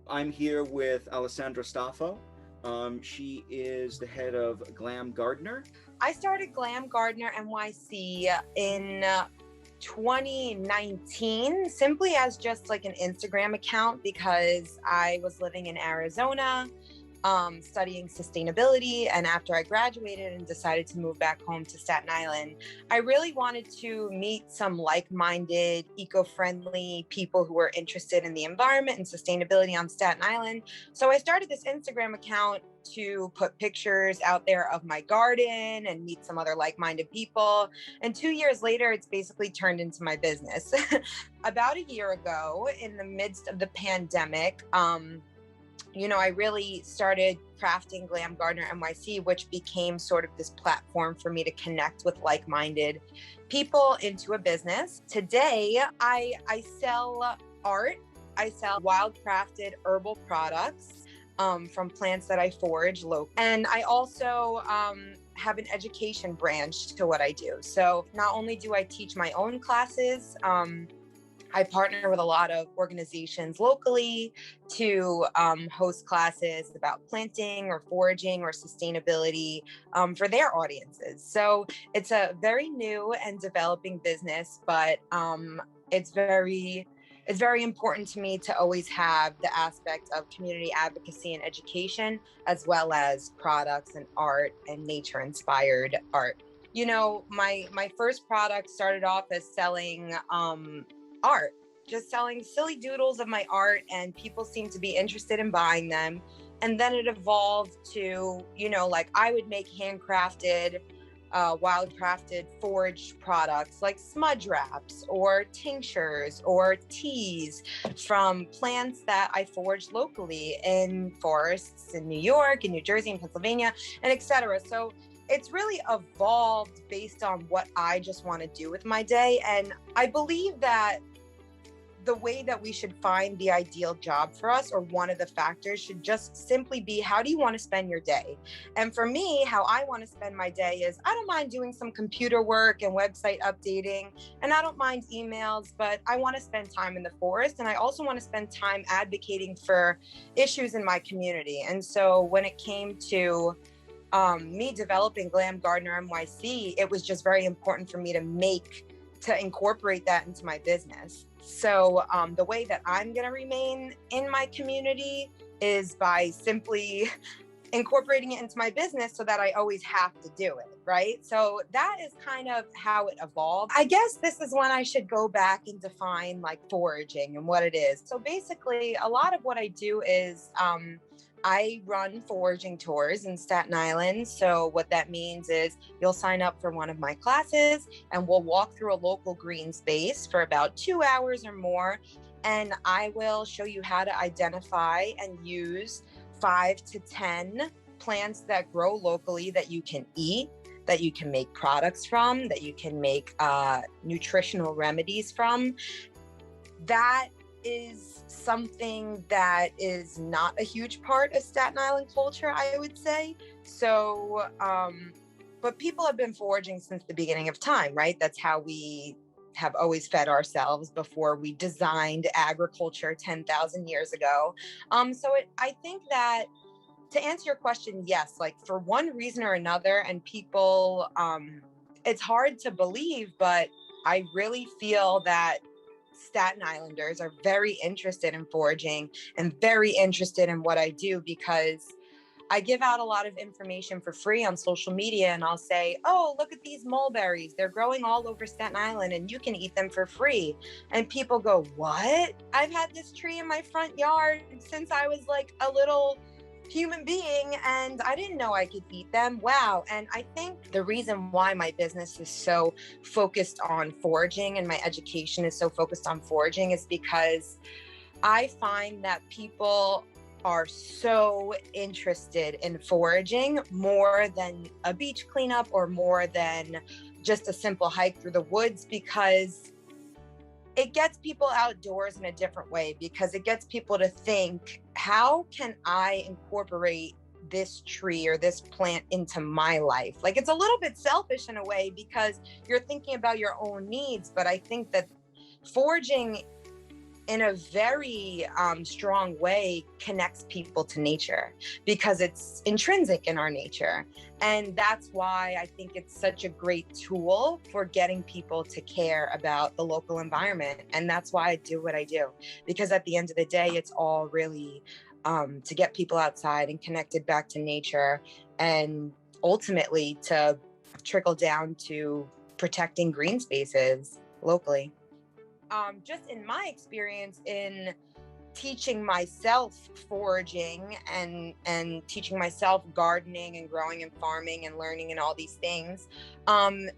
I'm here with Alessandra Stoffo. She is the head of Glam Gardener. I started Glam Gardener NYC in 2019, simply as just like an Instagram account because I was living in Arizona, studying sustainability. And after I graduated and decided to move back home to Staten Island, I really wanted to meet some like-minded, eco-friendly people who were interested in the environment and sustainability on Staten Island. So I started this Instagram account to put pictures out there of my garden and meet some other like-minded people. And 2 years later, it's basically turned into my business. About a year ago, in the midst of the pandemic, I really started crafting Glam Gardener NYC, which became sort of this platform for me to connect with like-minded people into a business. Today, I sell art. I sell wild crafted herbal products from plants that I forage locally. And I also have an education branch to what I do. So not only do I teach my own classes, I partner with a lot of organizations locally to host classes about planting or foraging or sustainability for their audiences. So it's a very new and developing business, but it's very important to me to always have the aspect of community advocacy and education, as well as products and art and nature-inspired art. You know, my first product started off as selling art, just selling silly doodles of my art, and people seemed to be interested in buying them. And then it evolved to, like I would make handcrafted, wild crafted foraged products like smudge wraps or tinctures or teas from plants that I foraged locally in forests in New York and New Jersey and Pennsylvania and etc. So it's really evolved based on what I just want to do with my day. And I believe that the way that we should find the ideal job for us, or one of the factors, should just simply be, how do you want to spend your day? And for me, how I want to spend my day is, I don't mind doing some computer work and website updating, and I don't mind emails, but I want to spend time in the forest. And I also want to spend time advocating for issues in my community. And so when it came to me developing Glam Gardener NYC, it was just very important for me to incorporate that into my business. So the way that I'm going to remain in my community is by simply incorporating it into my business so that I always have to do it, right? So that is kind of how it evolved. I guess this is when I should go back and define like foraging and what it is. So basically, a lot of what I do is I run foraging tours in Staten Island. So what that means is you'll sign up for one of my classes and we'll walk through a local green space for about 2 hours or more. And I will show you how to identify and use 5 to 10 plants that grow locally that you can eat, that you can make products from, that you can make nutritional remedies from. That is something that is not a huge part of Staten Island culture, I would say. So, but people have been foraging since the beginning of time, right? That's how we have always fed ourselves before we designed agriculture 10,000 years ago. I think that, to answer your question, yes, like for one reason or another, and people, it's hard to believe, but I really feel that Staten Islanders are very interested in foraging and very interested in what I do, because I give out a lot of information for free on social media, and I'll say, oh, look at these mulberries. They're growing all over Staten Island and you can eat them for free. And people go, what? I've had this tree in my front yard since I was like a little human being and I didn't know I could eat them. Wow. And I think the reason why my business is so focused on foraging and my education is so focused on foraging is because I find that people are so interested in foraging more than a beach cleanup or more than just a simple hike through the woods, because it gets people outdoors in a different way, because it gets people to think, how can I incorporate this tree or this plant into my life? Like, it's a little bit selfish in a way because you're thinking about your own needs, but I think that foraging in a very strong way connects people to nature because it's intrinsic in our nature. And that's why I think it's such a great tool for getting people to care about the local environment. And that's why I do what I do, because at the end of the day, it's all really to get people outside and connected back to nature, and ultimately to trickle down to protecting green spaces locally. Just in my experience in teaching myself foraging and teaching myself gardening and growing and farming and learning and all these things,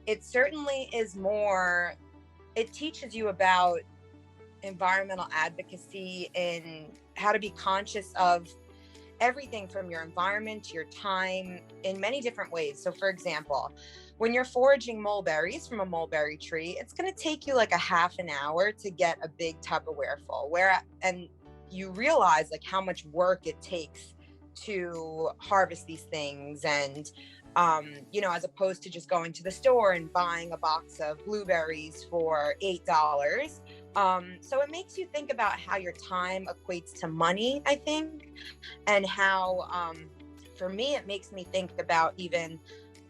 it certainly is more, it teaches you about environmental advocacy and how to be conscious of everything from your environment to your time in many different ways. So for example, when you're foraging mulberries from a mulberry tree, it's going to take you like a half an hour to get a big Tupperware full, and you realize like how much work it takes to harvest these things. And as opposed to just going to the store and buying a box of blueberries for $8. So it makes you think about how your time equates to money, I think, and how, for me, it makes me think about even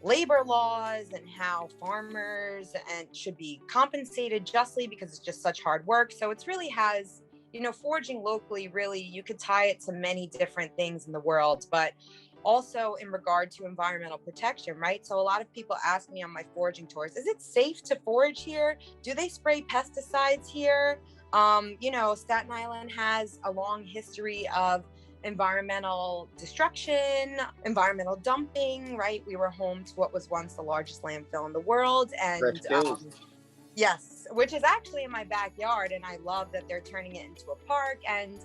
labor laws and how farmers should be compensated justly because it's just such hard work. So it's really has, foraging locally, really, you could tie it to many different things in the world, but also in regard to environmental protection, right? So a lot of people ask me on my foraging tours, is it safe to forage here? Do they spray pesticides here? Staten Island has a long history of environmental destruction, environmental dumping, right? We were home to what was once the largest landfill in the world. And yes, which is actually in my backyard. And I love that they're turning it into a park. And,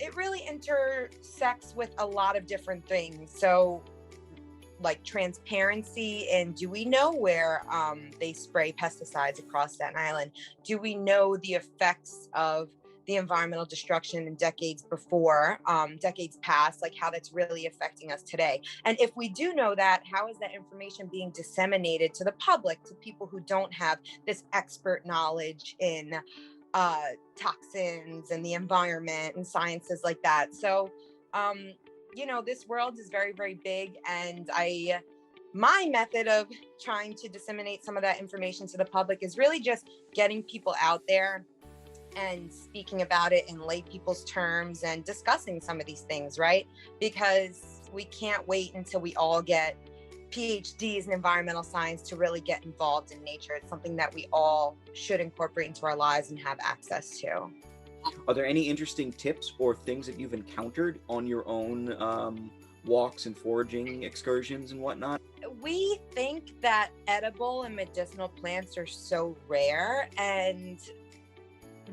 it really intersects with a lot of different things. So like transparency, and do we know where they spray pesticides across Staten Island? Do we know the effects of the environmental destruction in decades past, like how that's really affecting us today? And if we do know that, how is that information being disseminated to the public, to people who don't have this expert knowledge in toxins and the environment and sciences like that? So, this world is very, very big. And my method of trying to disseminate some of that information to the public is really just getting people out there and speaking about it in lay people's terms and discussing some of these things, right? Because we can't wait until we all get PhDs in environmental science to really get involved in nature. It's something that we all should incorporate into our lives and have access to. Are there any interesting tips or things that you've encountered on your own walks and foraging excursions and whatnot? We think that edible and medicinal plants are so rare, and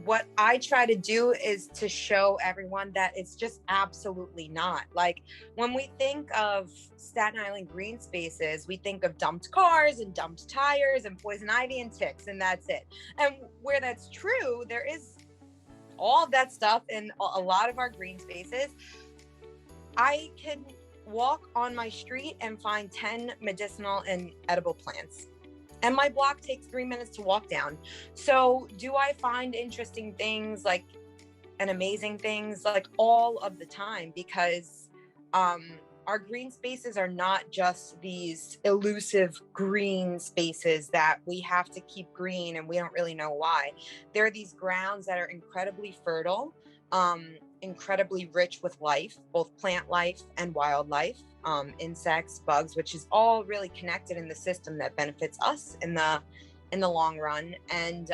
what I try to do is to show everyone that it's just absolutely not. Like when we think of Staten Island green spaces, we think of dumped cars and dumped tires and poison ivy and ticks, and that's it. And where that's true, there is all of that stuff in a lot of our green spaces. I can walk on my street and find 10 medicinal and edible plants, and my block takes 3 minutes to walk down. So do I find interesting things like and amazing things like all of the time? Because our green spaces are not just these elusive green spaces that we have to keep green and we don't really know why. There are these grounds that are incredibly fertile, incredibly rich with life, both plant life and wildlife, insects, bugs, which is all really connected in the system that benefits us in the long run. And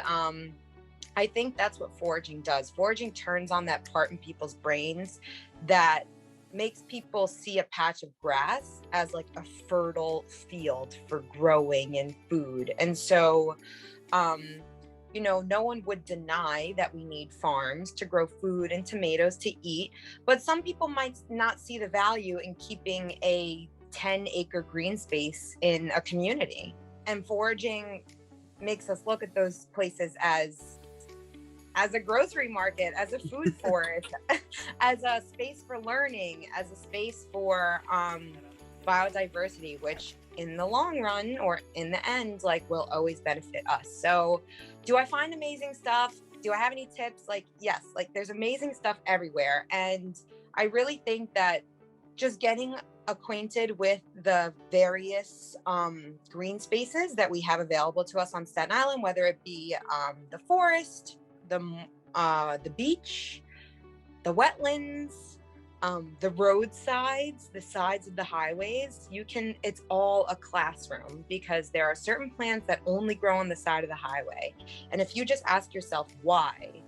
I think that's what foraging does. Foraging turns on that part in people's brains that makes people see a patch of grass as like a fertile field for growing and food. And so, no one would deny that we need farms to grow food and tomatoes to eat, but some people might not see the value in keeping a 10-acre green space in a community. And foraging makes us look at those places as a grocery market, as a food forest, as a space for learning, as a space for biodiversity, which in the long run or in the end, like, will always benefit us. So do I find amazing stuff? do I have any tips? Like, yes, like there's amazing stuff everywhere. And I really think that just getting acquainted with the various green spaces that we have available to us on Staten Island, whether it be the forest, the beach, the wetlands, the roadsides, the sides of the highways, it's all a classroom, because there are certain plants that only grow on the side of the highway. And if you just ask yourself why,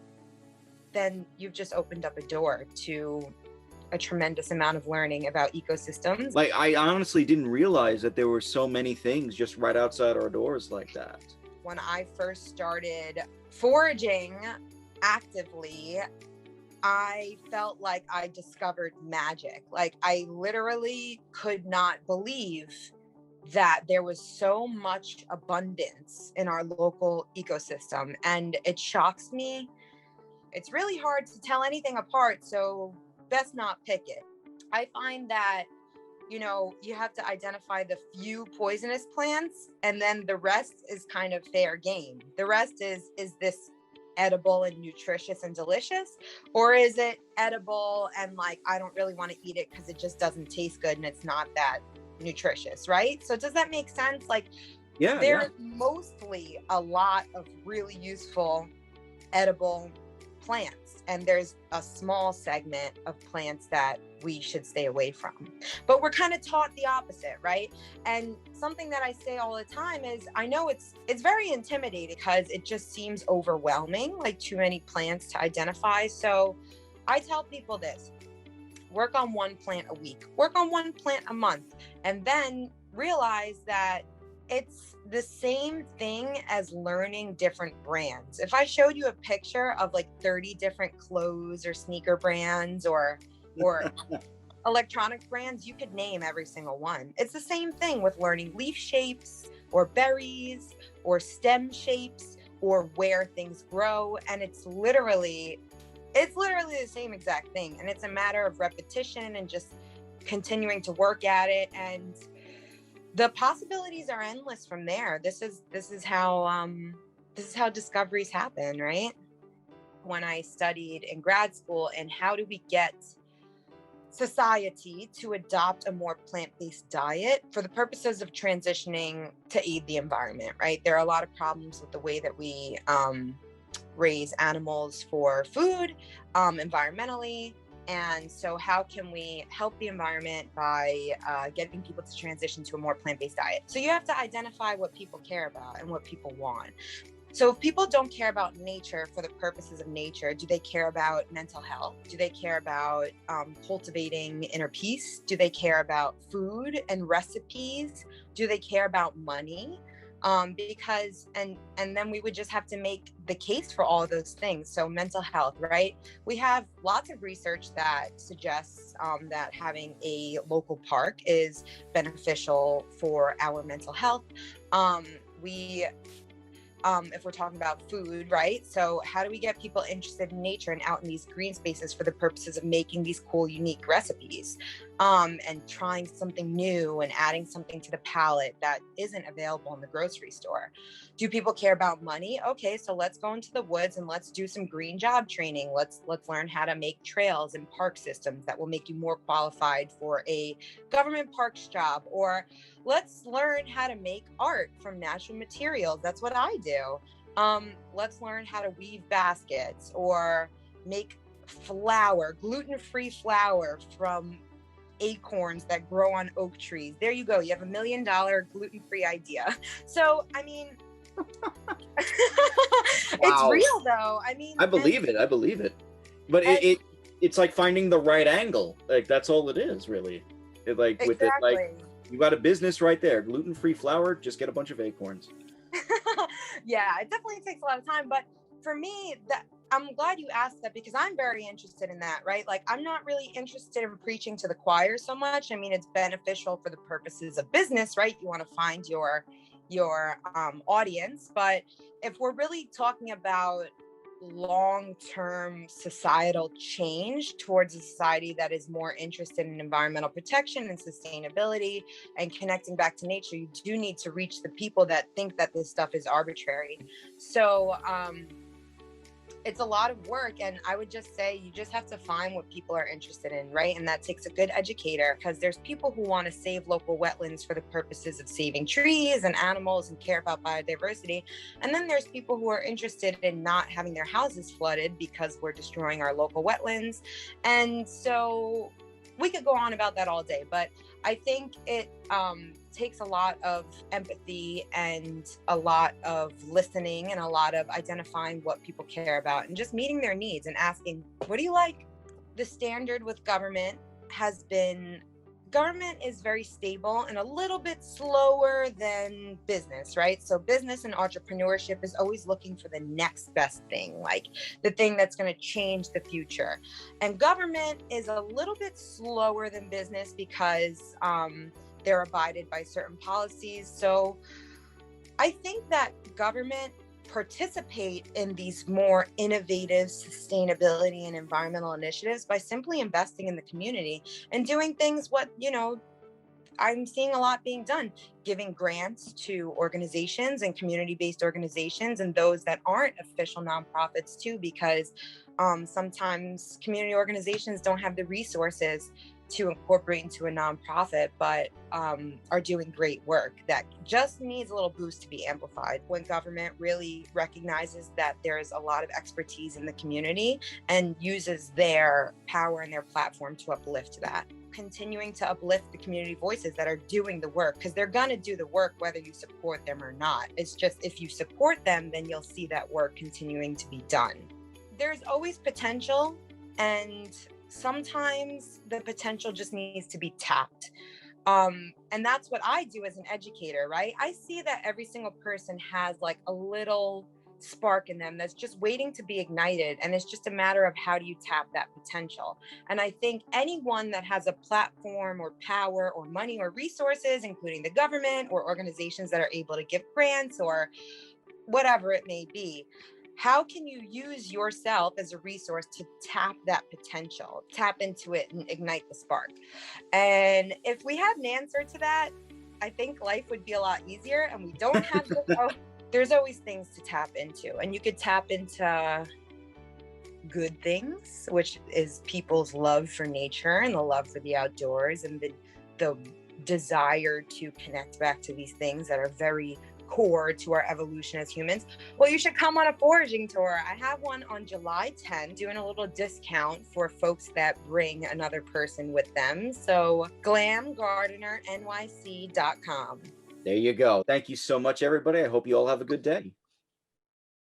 then you've just opened up a door to a tremendous amount of learning about ecosystems. Like, I honestly didn't realize that there were so many things just right outside our doors like that. When I first started foraging actively, I felt like I discovered magic. Like, I literally could not believe that there was so much abundance in our local ecosystem. And it shocks me. It's really hard to tell anything apart, so best not pick it. I find that, you have to identify the few poisonous plants, and then the rest is kind of fair game. The rest is this edible and nutritious and delicious, or is it edible and like I don't really want to eat it because it just doesn't taste good and it's not that nutritious, right? So does that make sense? Like, there's mostly a lot of really useful edible plants, and there's a small segment of plants that we should stay away from. But we're kind of taught the opposite, right? And something that I say all the time is, I know it's very intimidating because it just seems overwhelming, like too many plants to identify. So I tell people this: work on one plant a week, work on one plant a month, and then realize that it's the same thing as learning different brands. If I showed you a picture of like 30 different clothes or sneaker brands or electronic brands, you could name every single one. It's the same thing with learning leaf shapes or berries or stem shapes or where things grow. And it's literally the same exact thing. And it's a matter of repetition and just continuing to work at it. And the possibilities are endless from there. This is how discoveries happen, right? When I studied in grad school, and how do we get society to adopt a more plant-based diet for the purposes of transitioning to aid the environment, right? There are a lot of problems with the way that we raise animals for food, environmentally. And so how can we help the environment by getting people to transition to a more plant-based diet? So you have to identify what people care about and what people want. So if people don't care about nature for the purposes of nature, do they care about mental health? Do they care about cultivating inner peace? Do they care about food and recipes? Do they care about money? Because then we would just have to make the case for all of those things. So mental health, right? We have lots of research that suggests that having a local park is beneficial for our mental health. If we're talking about food, right? So how do we get people interested in nature and out in these green spaces for the purposes of making these cool, unique recipes, and trying something new and adding something to the palate that isn't available in the grocery store? Do people care about money? Okay, so let's go into the woods and let's do some green job training. Let's learn how to make trails and park systems that will make you more qualified for a government parks job. Or let's learn how to make art from natural materials. That's what I do. Let's learn how to weave baskets or make gluten-free flour from acorns that grow on oak trees. There you go. You have $1 million gluten-free idea. So, I mean, it's real though. I mean, I believe it. But it's like finding the right angle. Like, that's all it is, really. Exactly. With it, like, you got a business right there. Gluten-free flour, just get a bunch of acorns. Yeah, it definitely takes a lot of time. But for me, I'm glad you asked that, because I'm very interested in that, right? Like, I'm not really interested in preaching to the choir so much. I mean, it's beneficial for the purposes of business, right? You want to find your audience. But if we're really talking about long-term societal change towards a society that is more interested in environmental protection and sustainability and connecting back to nature, you do need to reach the people that think that this stuff is arbitrary. So it's a lot of work, and I would just say you just have to find what people are interested in, right? And that takes a good educator, because there's people who want to save local wetlands for the purposes of saving trees and animals and care about biodiversity, and then there's people who are interested in not having their houses flooded because we're destroying our local wetlands. And so we could go on about that all day, but I think it takes a lot of empathy and a lot of listening and a lot of identifying what people care about and just meeting their needs and asking, what do you like? The standard with government is very stable and a little bit slower than business, right? So business and entrepreneurship is always looking for the next best thing, like the thing that's going to change the future. And government is a little bit slower than business because they're abided by certain policies. So I think that government participate in these more innovative sustainability and environmental initiatives by simply investing in the community and doing things I'm seeing a lot being done, giving grants to organizations and community-based organizations and those that aren't official nonprofits too, because sometimes community organizations don't have the resources to incorporate into a nonprofit, but are doing great work that just needs a little boost to be amplified. When government really recognizes that there's a lot of expertise in the community and uses their power and their platform to uplift that. Continuing to uplift the community voices that are doing the work, because they're going to do the work whether you support them or not. It's just if you support them, then you'll see that work continuing to be done. There's always potential, and sometimes the potential just needs to be tapped. And that's what I do as an educator, right? I see that every single person has like a little spark in them that's just waiting to be ignited. And it's just a matter of how do you tap that potential. And I think anyone that has a platform or power or money or resources, including the government or organizations that are able to give grants or whatever it may be, how can you use yourself as a resource to tap that potential, tap into it and ignite the spark? And if we had an answer to that, I think life would be a lot easier, and we don't have to, there's always things to tap into, and you could tap into good things, which is people's love for nature and the love for the outdoors and the desire to connect back to these things that are very core to our evolution as humans. Well, you should come on a foraging tour. I have one on July 10th, doing a little discount for folks that bring another person with them. So GlamGardenerNYC.com. There you go. Thank you so much, everybody. I hope you all have a good day.